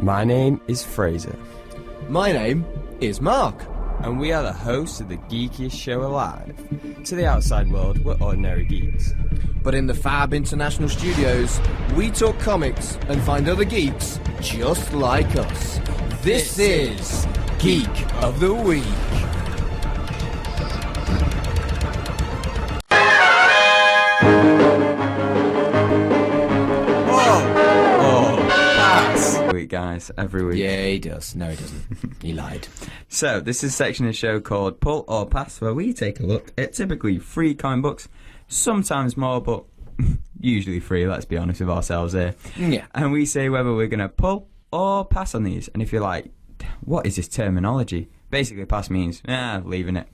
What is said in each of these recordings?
My name is Fraser. My name is Mark. And we are the hosts of the geekiest show alive. To the outside world, we're ordinary geeks. But in the Fab International Studios, we talk comics and find other geeks just like us. This is Geek of the Week. Guys, every week. Yeah, he does. No, he doesn't. He lied. So, this is a section of the show called Pull or Pass, where we take a look at typically free comic books, sometimes more, but usually free, let's be honest with ourselves here. Yeah. And we say whether we're going to pull or pass on these. And if you're like, what is this terminology? Basically, pass means, leaving it.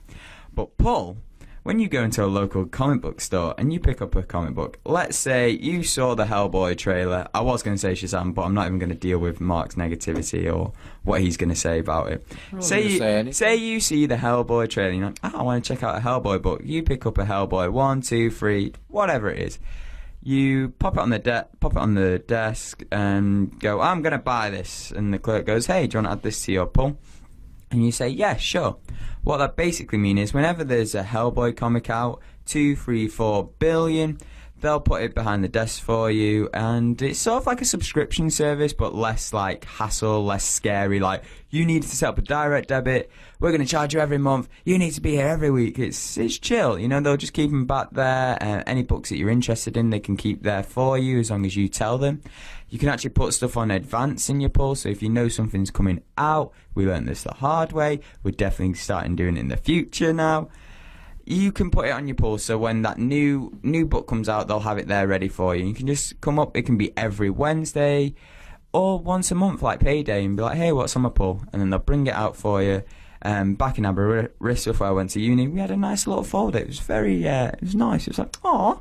But pull, when you go into a local comic book store and you pick up a comic book, let's say you saw the Hellboy trailer. I was going to say Shazam, but I'm not even going to deal with Mark's negativity or what he's going to say about it. Say you see the Hellboy trailer, you're like, I want to check out a Hellboy book. You pick up a Hellboy 1, 2, 3, whatever it is. You pop it on the desk and go, I'm going to buy this. And the clerk goes, hey, do you want to add this to your pull? And you say, yeah, sure. What that basically means is whenever there's a Hellboy comic out, 2, 3, 4 billion, they'll put it behind the desk for you, and it's sort of like a subscription service, but less like hassle, less scary, like you need to set up a direct debit, we're going to charge you every month, you need to be here every week. It's chill, you know, they'll just keep them back there. Any books that you're interested in, they can keep there for you as long as you tell them. You can actually put stuff on advance in your pull, so if you know something's coming out, we learned this the hard way, we're definitely starting doing it in the future now. You can put it on your pull, so when that new book comes out, they'll have it there ready for you. You can just come up, it can be every Wednesday or once a month, like payday, and be like, hey, what's on my pull? And then they'll bring it out for you. Back in Aberystwyth, where I went to uni, we had a nice little folder. It was very, it was nice. It was like, aw,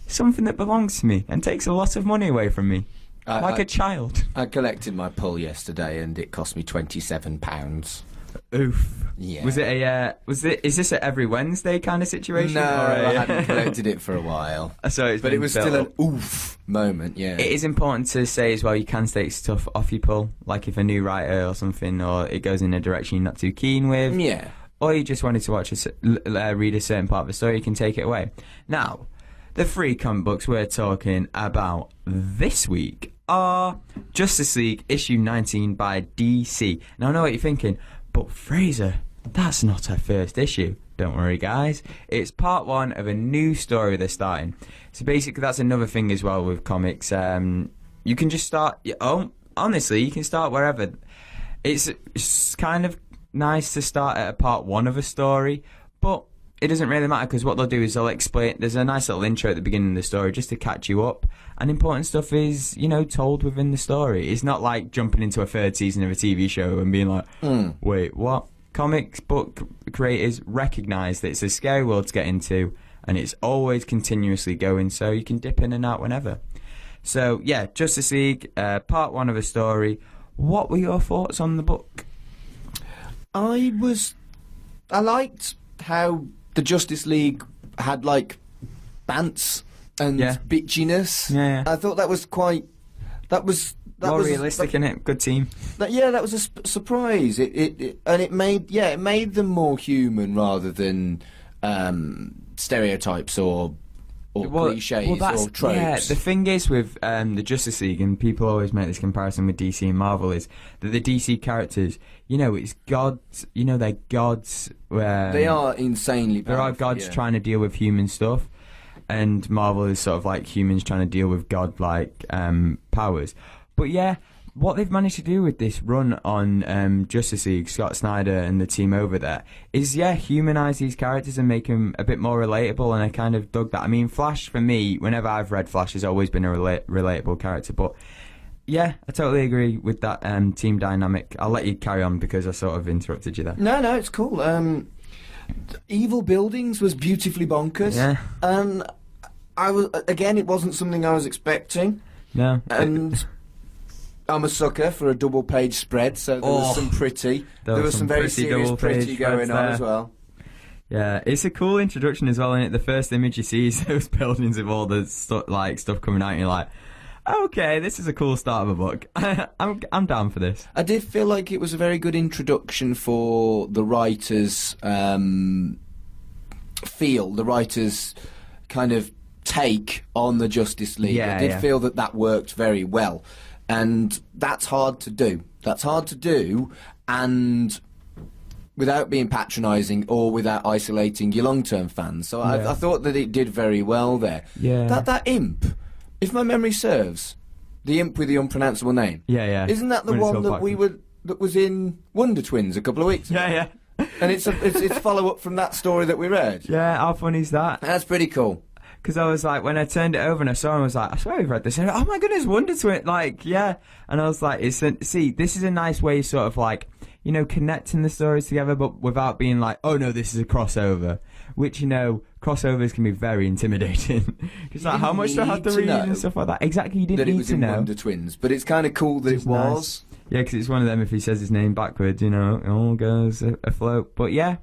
something that belongs to me and takes a lot of money away from me. Like a child. I collected my pull yesterday and it cost me £27. Oof. Yeah. Was it is this a every Wednesday kind of situation? No, I hadn't collected it for a while. But it was still an oof moment, yeah. It is important to say as well, you can take stuff off your pull, like if a new writer or something, or it goes in a direction you're not too keen with. Yeah. Or you just wanted to read a certain part of the story, you can take it away. Now, the free comic books we're talking about this week are Justice League issue 19 by DC. Now, I know what you're thinking, but Fraser, that's not her first issue. Don't worry, guys. It's part 1 of a new story they're starting. So basically, that's another thing as well with comics. You can just start... honestly, you can start wherever. It's kind of nice to start at a part 1 of a story, but it doesn't really matter, because what they'll do is they'll explain... There's a nice little intro at the beginning of the story just to catch you up, and important stuff is, told within the story. It's not like jumping into a third season of a TV show and being like, wait, what? Comics book creators recognise that it's a scary world to get into, and it's always continuously going, so you can dip in and out whenever. So, yeah, Justice League, part 1 of a story. What were your thoughts on the book? I liked how the Justice League had, like, bants and bitchiness. Yeah. I thought that was quite... That was realistic, innit? Good team. That was a surprise. It made them more human rather than stereotypes or cliches or tropes. Yeah, the thing is with the Justice League, and people always make this comparison with DC and Marvel, is that the DC characters, it's gods. They're gods. They are insanely powerful. There are gods trying to deal with human stuff, and Marvel is sort of like humans trying to deal with god-like powers. But yeah, what they've managed to do with this run on Justice League, Scott Snyder and the team over there, is, humanise these characters and make them a bit more relatable, and I kind of dug that. I mean, Flash, for me, whenever I've read Flash, has always been a relatable character, but yeah, I totally agree with that team dynamic. I'll let you carry on because I sort of interrupted you there. No, it's cool. Evil Buildings was beautifully bonkers. Yeah. And it wasn't something I was expecting. No. And... I'm a sucker for a double-page spread, so there was some pretty. There was some very serious pretty going on as well. Yeah, it's a cool introduction as well, isn't it? The first image you see is those buildings with all the stuff coming out, and you're like, okay, this is a cool start of a book. I'm down for this. I did feel like it was a very good introduction for the writer's the writer's kind of take on the Justice League. I did feel that worked very well. And that's hard to do. And without being patronising or without isolating your long-term fans. So I thought that it did very well there. Yeah. That imp, if my memory serves, the imp with the unpronounceable name. Yeah. Isn't that the one that was in Wonder Twins a couple of weeks ago? Yeah. And it's follow-up from that story that we read. Yeah, how funny is that? That's pretty cool. Because I was like, when I turned it over and I saw him, I was like, I swear we've read this. And oh my goodness, Wonder Twin. Like, yeah. And I was like, see, this is a nice way sort of like, you know, connecting the stories together, but without being like, oh no, this is a crossover. Which, you know, crossovers can be very intimidating. Because like, how much do I have to read and stuff like that? Exactly, you didn't need to know. That it was in Wonder Twins. But it's kind of cool that it was. Nice. Yeah, because it's one of them, if he says his name backwards, you know, it all goes afloat. But yeah,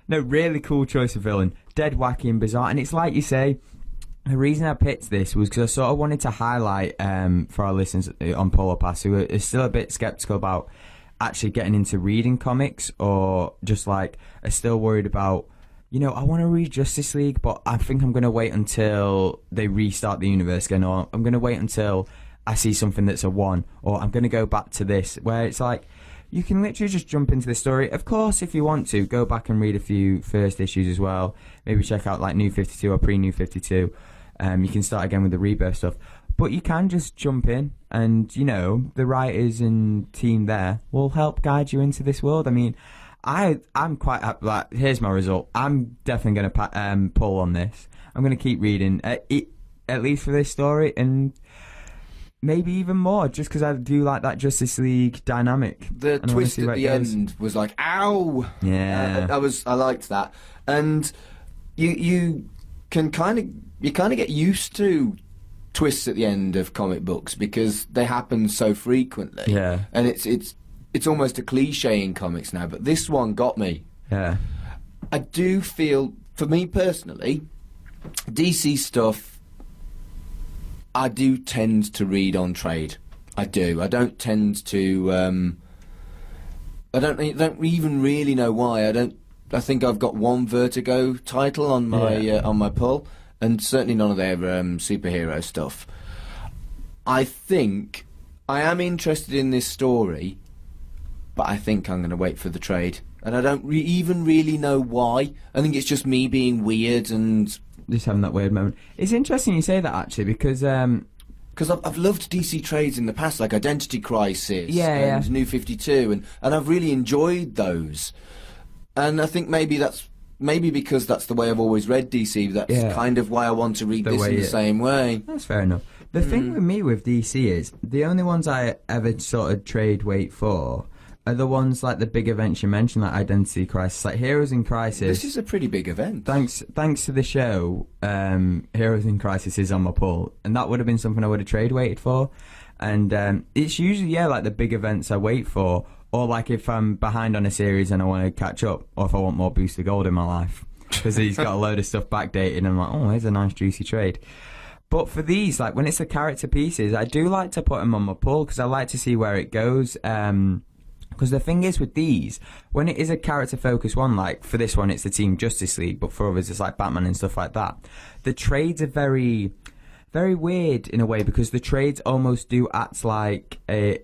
no, really cool choice of villain. Dead wacky and bizarre. And it's like you say, the reason I picked this was because I sort of wanted to highlight for our listeners on Polar Pass who are still a bit sceptical about actually getting into reading comics, or just like are still worried about, you know, I want to read Justice League, but I think I'm going to wait until they restart the universe again, or I'm going to wait until I see something that's a one, or I'm going to go back to this, where it's like, you can literally just jump into the story. Of course, if you want to, go back and read a few first issues as well. Maybe check out like New 52 or pre-New 52. You can start again with the Rebirth stuff. But you can just jump in and, you know, the writers and team there will help guide you into this world. I mean, I'm quite, like, here's my result. I'm definitely going to pull on this. I'm going to keep reading, at least for this story, and maybe even more, just because I do like that Justice League dynamic. The twist at the end was like, ow! Yeah. I liked that. And you can kind of get used to twists at the end of comic books because they happen so frequently. Yeah. And it's almost a cliche in comics now, but this one got me. Yeah. I do feel, for me personally, DC stuff, I do tend to read on trade. I do. I don't tend to. I don't even really know why. I think I've got one Vertigo title on my pull, and certainly none of their superhero stuff. I think I am interested in this story, but I think I'm going to wait for the trade, and I don't even really know why. I think it's just me being weird and just having that weird moment. It's interesting you say that, actually, because I've loved DC trades in the past, like Identity Crisis and New 52, and I've really enjoyed those. And I think maybe because that's the way I've always read DC, that's kind of why I want to read this in the same way. That's fair enough. The thing with me with DC is, the only ones I ever sort of trade wait for are the ones like the big events you mentioned, like Identity Crisis, like Heroes in Crisis. This is a pretty big event. Thanks to the show, Heroes in Crisis is on my pull, and that would have been something I would have trade waited for. And it's usually, like the big events I wait for, or like if I'm behind on a series and I want to catch up, or if I want more Booster Gold in my life, because he's got a load of stuff backdated, and I'm like, oh, here's a nice juicy trade. But for these, like when it's the character pieces, I do like to put them on my pull, because I like to see where it goes. Because the thing is with these, when it is a character-focused one, like for this one it's the Team Justice League, but for others it's like Batman and stuff like that, the trades are very, very weird in a way, because the trades almost do act like a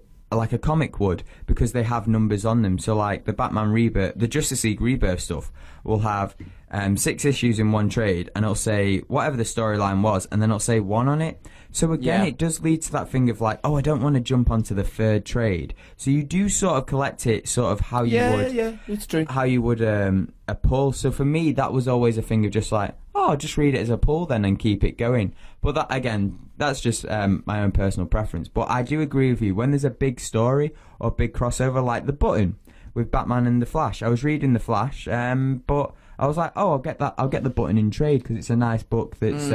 comic would, because they have numbers on them. So like the Batman Rebirth, the Justice League Rebirth stuff will have 6 issues in one trade, and it'll say whatever the storyline was, and then it'll say 1 on it. So again, it does lead to that thing of like, oh, I don't want to jump onto the third trade. So you do sort of collect it sort of how you would. Yeah, it's true. How you would a pull. So for me, that was always a thing of just like, oh, just read it as a pull then and keep it going. But that, again, that's just my own personal preference. But I do agree with you. When there's a big story or big crossover, like The Button with Batman and The Flash. I was reading The Flash, but I was like, oh, I'll get The Button in trade, because it's a nice book that's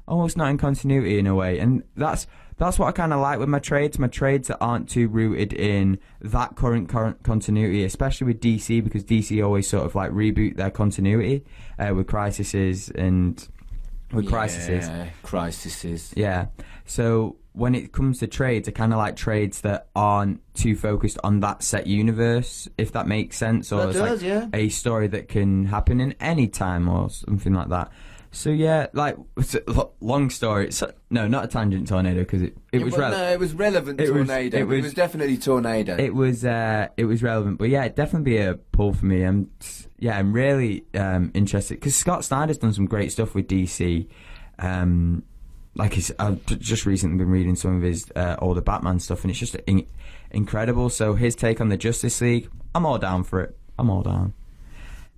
almost not in continuity in a way. And that's what I kind of like with my trades that aren't too rooted in that current continuity, especially with DC, because DC always sort of like reboot their continuity with Crises and with Crises. Crises. Yeah. So when it comes to trades, I kind of like trades that aren't too focused on that set universe, if that makes sense. Or That it's does, like yeah. a story that can happen in any time or something like that. So yeah, like it's a long story. No, not a tangent tornado because it was relevant. No, it was relevant tornado. It was definitely tornado. It was relevant, but yeah, it'd definitely be a pull for me. I'm really interested because Scott Snyder's done some great stuff with DC. I've just recently been reading some of his older Batman stuff, and it's just incredible. So his take on the Justice League, I'm all down for it. I'm all down.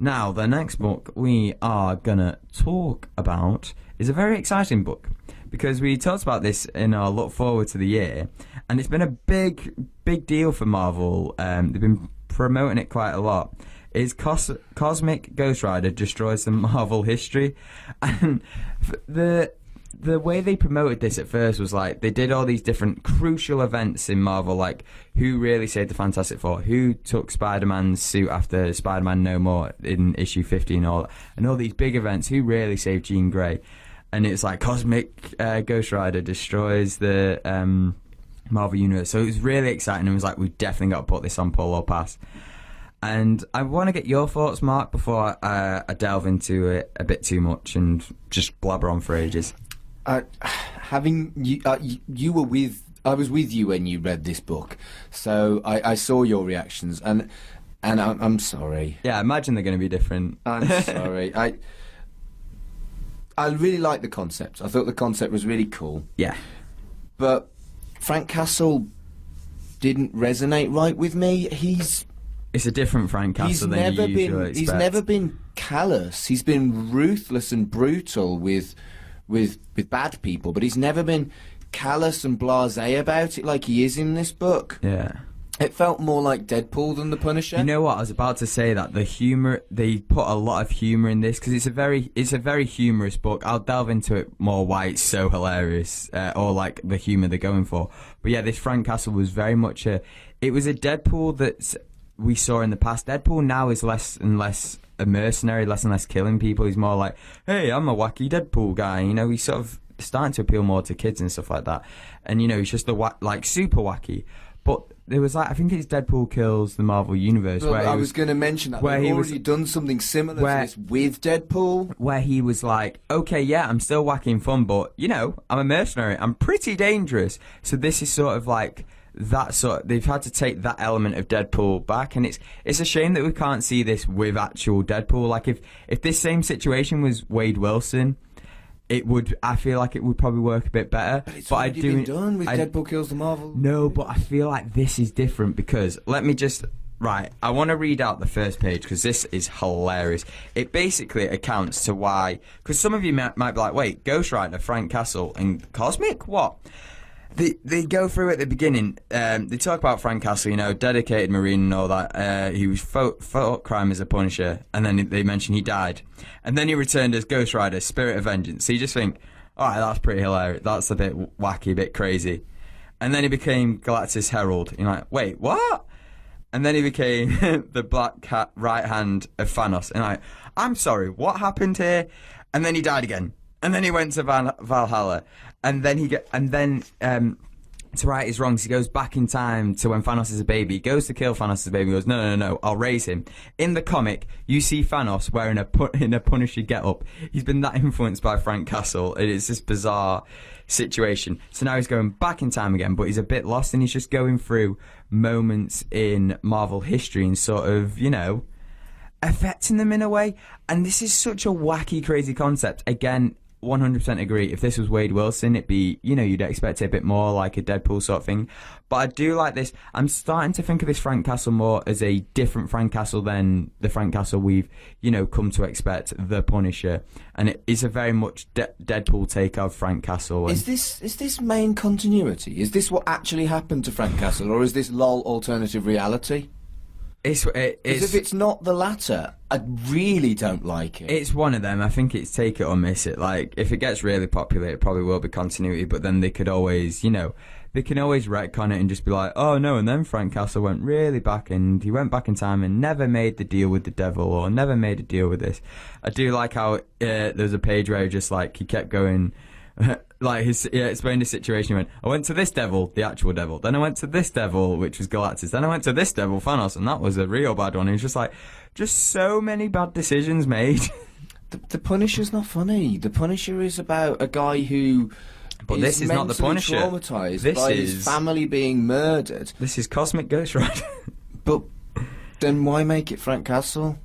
Now, the next book we are gonna talk about is a very exciting book because we talked about this in our look forward to the year, and it's been a big deal for Marvel. They've been promoting it quite a lot. Is Cosmic Ghost Rider Destroys the Marvel History, and the way they promoted this at first was like they did all these different crucial events in Marvel, like who really saved the Fantastic Four, who took Spider-Man's suit after Spider-Man No More in issue 15, and all these big events, who really saved Jean Grey. And it's like Cosmic Ghost Rider destroys the Marvel Universe. So it was really exciting, and it was like, we've definitely got to put this on Pull or Pass. And I want to get your thoughts, Mark, before I delve into it a bit too much and just blabber on for ages. You were with. I was with you when you read this book, so I saw your reactions, and I'm sorry. Yeah, I imagine they're going to be different. I'm sorry. I really liked the concept. I thought the concept was really cool. Yeah, but Frank Castle didn't resonate right with me. It's a different Frank Castle than you usually expect. He's never been callous. He's been ruthless and brutal with bad people, but he's never been callous and blasé about it like he is in this book. Yeah. It felt more like Deadpool than the Punisher. You know what? I was about to say that the humor, they put a lot of humor in this because it's a very humorous book. I'll delve into it more why it's so hilarious, or like the humor they're going for. But yeah, this Frank Castle was very much it was a Deadpool that we saw in the past. Deadpool now is less and less a mercenary, less and less killing people. He's more like, hey, I'm a wacky Deadpool guy. You know, he's sort of starting to appeal more to kids and stuff like that. And you know, he's just like super wacky. But there was like, I think it's Deadpool Kills the Marvel Universe. Well, where I was going to mention that. Where he already done something similar to this with Deadpool. Where he was like, okay, yeah, I'm still wacky and fun, but, you know, I'm a mercenary. I'm pretty dangerous. So this is sort of like that sort. They've had to take that element of Deadpool back, and it's a shame that we can't see this with actual Deadpool. Like if this same situation was Wade Wilson, I feel like it would probably work a bit better. But it's already been done with Deadpool Kills the Marvel. No, but I feel like this is different because I want to read out the first page because this is hilarious. It basically accounts to why, because some of you might be like, wait, Ghost Rider, Frank Castle, and Cosmic? What? They go through at the beginning. They talk about Frank Castle, you know, dedicated Marine and all that. He was fought crime as a Punisher, and then they mention he died, and then he returned as Ghost Rider, Spirit of Vengeance. So you just think, all right, that's pretty hilarious. That's a bit wacky, a bit crazy. And then he became Galactus Herald. You're like, wait, what? And then he became the Black Cat right hand of Thanos. And I'm sorry, what happened here? And then he died again. And then he went to Valhalla, and then to right his wrongs, he goes back in time to when Thanos is a baby. He goes to kill Thanos as a baby. He goes, no, I'll raise him. In the comic, you see Thanos wearing in a Punisher get-up. He's been that influenced by Frank Castle. It's this bizarre situation. So now he's going back in time again, but he's a bit lost, and he's just going through moments in Marvel history and sort of, you know, affecting them in a way. And this is such a wacky, crazy concept. Again, 100% agree. If this was Wade Wilson, it'd be, you know, you'd expect it a bit more like a Deadpool sort of thing. But I do like this. I'm starting to think of this Frank Castle more as a different Frank Castle than the Frank Castle we've, you know, come to expect, the Punisher. And it is a very much Deadpool take of Frank Castle. And is this main continuity? Is this what actually happened to Frank Castle, or is this LOL alternative reality? It's if it's not the latter, I really don't like it. It's one of them. I think it's take it or miss it. Like, if it gets really popular, it probably will be continuity, but then they could always, you know, they can always retcon it and just be like, oh no, and then Frank Castle went really back, and he went back in time and never made the deal with the devil, or never made a deal with this. I do like how there's a page where he just like, he kept going, like explained his situation. He went, I went to this devil, the actual devil. Then I went to this devil, which was Galactus. Then I went to this devil, Thanos, and that was a real bad one. He was just like, just so many bad decisions made. The Punisher's not funny. The Punisher is about a guy who. But this is not the Punisher. Traumatized by his family being murdered. This is Cosmic Ghost Rider. But then why make it Frank Castle?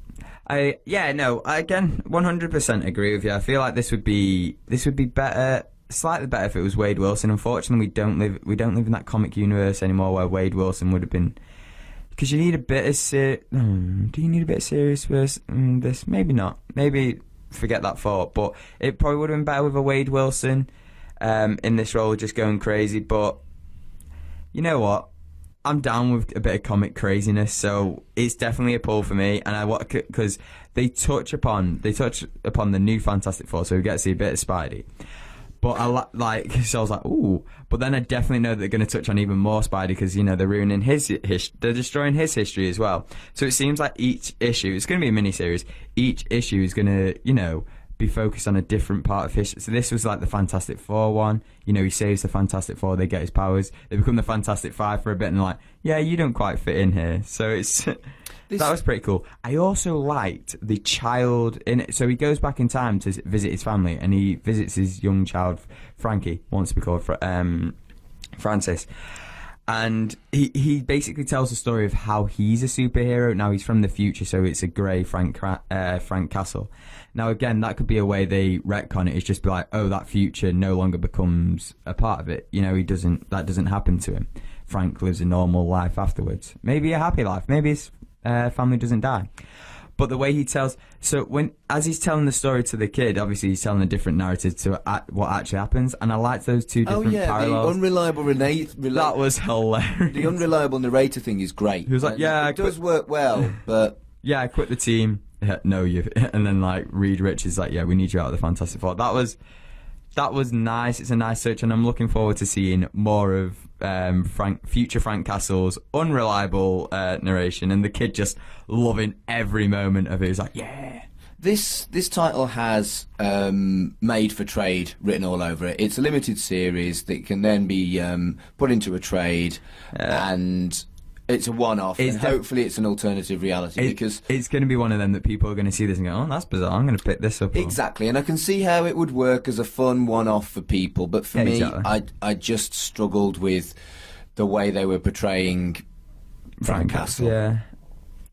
I again 100% agree with you. I feel like this would be better, slightly better if it was Wade Wilson. Unfortunately, we don't live in that comic universe anymore where Wade Wilson would have been, because you need a bit of do you need a bit of serious versus this? Maybe not. Maybe forget that thought. But it probably would have been better with a Wade Wilson in this role, just going crazy. But you know what? I'm down with a bit of comic craziness, so it's definitely a pull for me. And I want, because they touch upon the new Fantastic Four, so we get to see a bit of Spidey. But so I was like, ooh. But then I definitely know they're going to touch on even more Spidey, because they're ruining they're destroying his history as well. So it seems like each issue, it's going to be a mini-series. Each issue is going to be focused on a different part of history. So this was like the Fantastic Four one. He saves the Fantastic Four, they get his powers. They become the Fantastic Five for a bit, and they're like, yeah, you don't quite fit in here. So it's that was pretty cool. I also liked the child in it. So he goes back in time to visit his family, and he visits his young child, Frankie, wants to be called Francis. And he basically tells the story of how he's a superhero. Now, he's from the future, so it's a grey Frank Castle. Now, again, that could be a way they retcon it. It's just be like, oh, that future no longer becomes a part of it. That doesn't happen to him. Frank lives a normal life afterwards. Maybe a happy life. Maybe his family doesn't die. But the way he tells... So as he's telling the story to the kid, obviously he's telling a different narrative to what actually happens. And I liked those two different parallels. The unreliable that was hilarious. The unreliable narrator thing is great. He was like, it does work well, but... Yeah, I quit the team. No, you... And then, Reed Richards like, yeah, we need you out of the Fantastic Four. That was nice. It's a nice search, and I'm looking forward to seeing more of future Frank Castle's unreliable narration, and the kid just loving every moment of it. He's like, yeah. This title has made for trade written all over it. It's a limited series that can then be put into a trade, and it's a one-off, and hopefully it's an alternative reality, because it's going to be one of them that people are going to see this and go, oh, that's bizarre, I'm going to pick this up. Exactly, and I can see how it would work as a fun one-off for people, but for me, I just struggled with the way they were portraying Frank Castle. Yeah.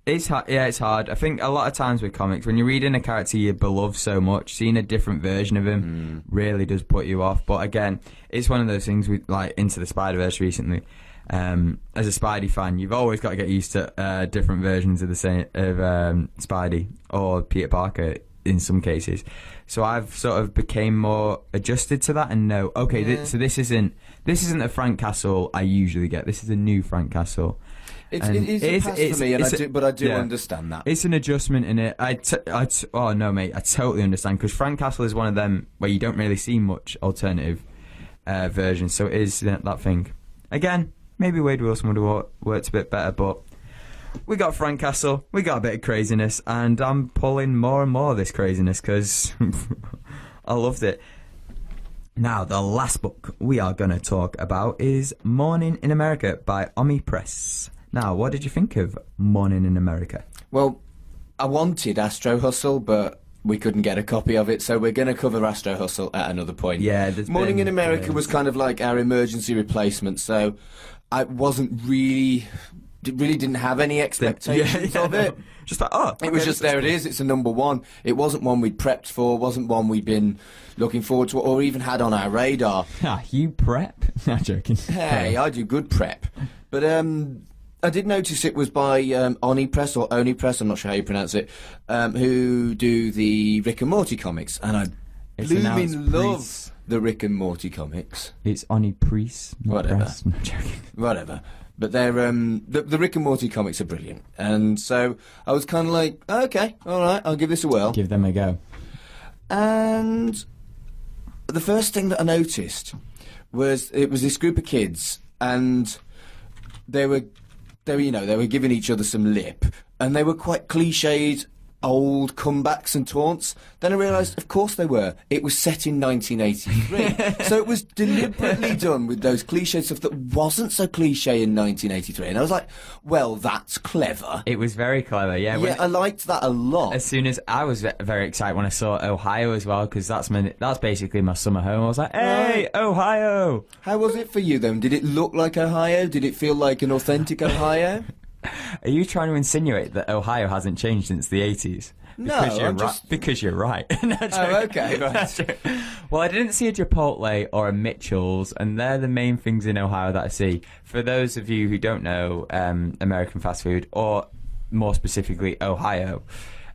It's hard. Yeah, it's hard. I think a lot of times with comics, when you're reading a character you beloved so much, seeing a different version of him really does put you off. But again, it's one of those things with Into the Spider-Verse recently. As a Spidey fan, you've always got to get used to different versions of Spidey or Peter Parker in some cases. So I've sort of became more adjusted to that and know, okay, so this isn't a Frank Castle I usually get. This is a new Frank Castle. It is a pass for me, but I do understand that. It's an adjustment in it. Oh no, mate, I totally understand, because Frank Castle is one of them where you don't really see much alternative versions. So it is that thing. Again, maybe Wade Wilson would have worked a bit better, but we got Frank Castle, we got a bit of craziness, and I'm pulling more and more of this craziness because I loved it. Now, the last book we are going to talk about is Morning in America by Omi Press. Now, what did you think of Morning in America? Well, I wanted Astro Hustle, but we couldn't get a copy of it, so we're going to cover Astro Hustle at another point. Yeah, Morning in America was kind of like our emergency replacement, so I wasn't really didn't have any expectations of it. Just like, it was just there it is, it's a number one. It wasn't one we'd prepped for, wasn't one we'd been looking forward to, or even had on our radar. You prep? Not joking. Hey, I do good prep. But I did notice it was by Oni Press, or Oni Press, I'm not sure how you pronounce it, who do the Rick and Morty comics, and I blooming love the Rick and Morty comics. It's Oni Press. Whatever. Press. I'm not joking. Whatever. But they're the Rick and Morty comics are brilliant, and so I was kind of like, okay, all right, I'll give this a whirl. Give them a go. And the first thing that I noticed was it was this group of kids, and they were giving each other some lip, and they were quite cliched old comebacks and taunts. Then I realised, of course they were. It was set in 1983. So it was deliberately done with those cliche stuff that wasn't so cliche in 1983. And I was like, well, that's clever. It was very clever, yeah. Yeah, I liked that a lot. As soon as I was very excited when I saw Ohio as well, because that's basically my summer home. I was like, hey, Ohio! How was it for you then? Did it look like Ohio? Did it feel like an authentic Ohio? Are you trying to insinuate that Ohio hasn't changed since the 80s? Because you're right. No, okay. Right. Well, I didn't see a Chipotle or a Mitchell's, and they're the main things in Ohio that I see. For those of you who don't know American fast food, or more specifically Ohio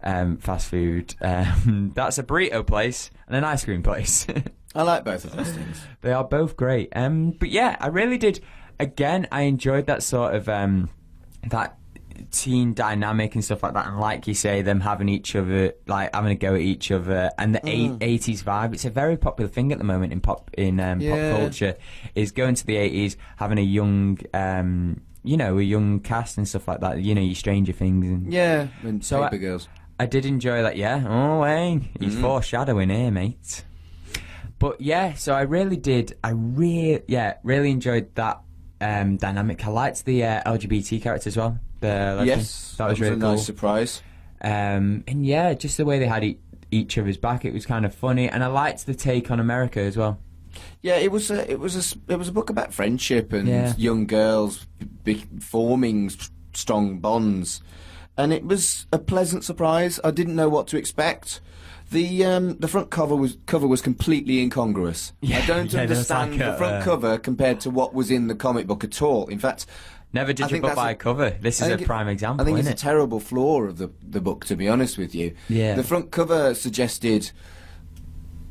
fast food, that's a burrito place and an ice cream place. I like both of those things. They are both great. But yeah, I really did. Again, I enjoyed that sort of that teen dynamic and stuff like that, and like you say, them having each other, like having a go at each other, and the 80s vibe. It's a very popular thing at the moment in pop culture, is going to the 80s, having a young a young cast and stuff like that, your Stranger Things and so Paper Girls. I did enjoy that. He's foreshadowing here, mate. But yeah, so I really did. Really enjoyed that dynamic. I liked the LGBT character as well. Yes, that was really a cool. nice surprise. And yeah, just the way they had each other's back, it was kind of funny, and I liked the take on America as well. Yeah, it was a book about friendship and young girls forming strong bonds, and it was a pleasant surprise. I didn't know what to expect. The front cover was completely incongruous. I don't understand the front cover compared to what was in the comic book at all. In fact, never judge a book by a cover. This is a prime example. I think it's a terrible flaw of the book, to be honest with you. Yeah. The front cover suggested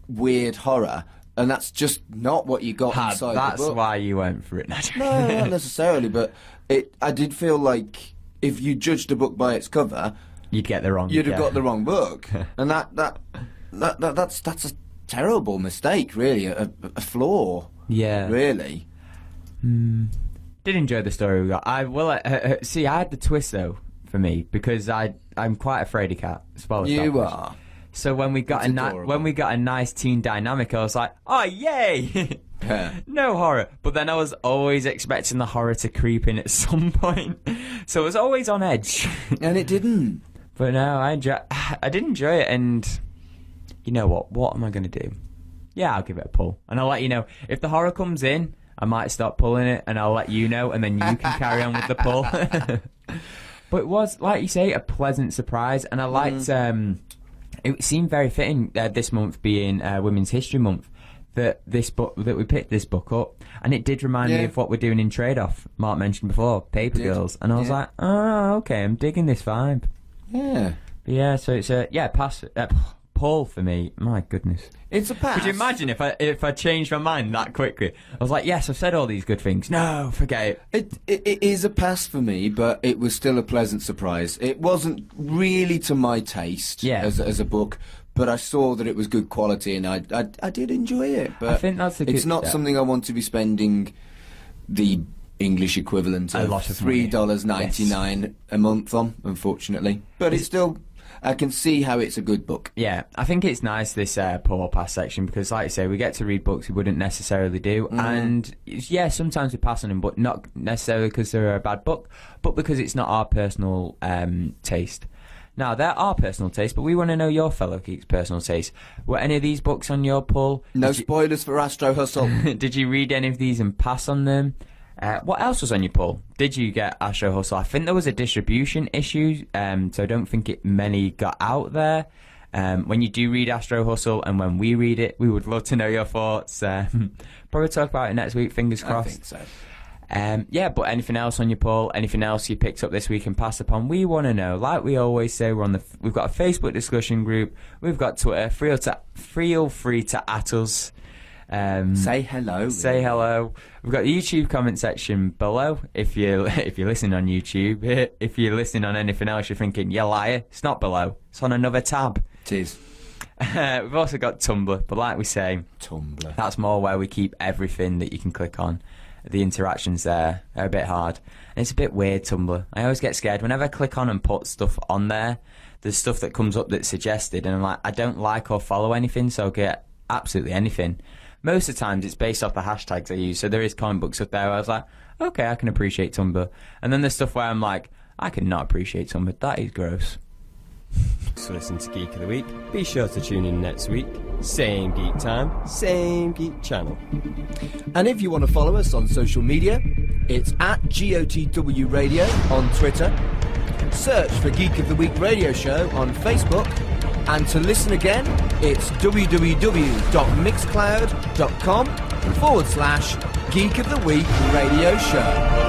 weird horror, and that's just not what you got inside the book. That's why you went for it. No, not necessarily, but I did feel like if you judged a book by its cover, you'd get the wrong. You'd have got the wrong book, and that's a terrible mistake, really, a flaw. Yeah, really. Did enjoy the story we got. I will see. I had the twist though for me because I'm quite afraid of cat. You are. So when we got a nice teen dynamic, I was like, oh yay! No horror. But then I was always expecting the horror to creep in at some point, so it was always on edge. And it didn't. But no, I did enjoy it, and you know what? What am I going to do? Yeah, I'll give it a pull, and I'll let you know if the horror comes in. I might stop pulling it, and I'll let you know, and then you can carry on with the pull. But it was, like you say, a pleasant surprise, and I liked. It seemed very fitting this month being Women's History Month that we picked this book up, and it did remind me of what we're doing in Trade Off. Mark mentioned before, Paper Girls, and I was like, oh, okay, I'm digging this vibe. Yeah. So it's pass. Pull for me. My goodness, it's a pass. Could you imagine if I changed my mind that quickly? I was like, yes, I've said all these good things. No, forget it. It is a pass for me, but it was still a pleasant surprise. It wasn't really to my taste as a book, but I saw that it was good quality, and I did enjoy it. But I think that's it's not something I want to be spending the English equivalent of $3.99 a month on, unfortunately. But it's still. I can see how it's a good book. Yeah, I think it's nice, this Pull Pass section, because like you say, we get to read books we wouldn't necessarily do, and sometimes we pass on them, but not necessarily because they're a bad book, but because it's not our personal taste. Now, they're our personal taste, but we want to know your fellow geeks' personal taste. Were any of these books on your pull? No spoilers for Astro Hustle. Did you read any of these and pass on them? What else was on your pull? Did you get Astro Hustle? I think there was a distribution issue, so I don't think many got out there. When you do read Astro Hustle and when we read it, we would love to know your thoughts. Probably talk about it next week, fingers crossed. I think so. But anything else on your pull? Anything else you picked up this week and passed upon? We want to know. Like we always say, we've got a Facebook discussion group. We've got Twitter. Feel free to at us. Say hello. Say hello. We've got the YouTube comment section below. If you're listening on YouTube, if you're listening on anything else, you're thinking, you liar. It's not below. It's on another tab. It is. We've also got Tumblr, but like we say, Tumblr. That's more where we keep everything that you can click on the interactions there are a bit hard. And it's a bit weird, Tumblr. I always get scared. Whenever I click on and put stuff on there, there's stuff that comes up that's suggested, and I'm like, I don't like or follow anything, so I'll get absolutely anything. Most of the times it's based off the hashtags I use, so there is comic book stuff there where I was like, okay, I can appreciate Tumblr. And then there's stuff where I'm like, I cannot appreciate Tumblr. That is gross. Thanks for listening to Geek of the Week. Be sure to tune in next week. Same geek time, same geek channel. And if you want to follow us on social media, it's at GOTW Radio on Twitter. Search for Geek of the Week Radio Show on Facebook. And to listen again, it's www.mixcloud.com/Geek of the Week Radio Show.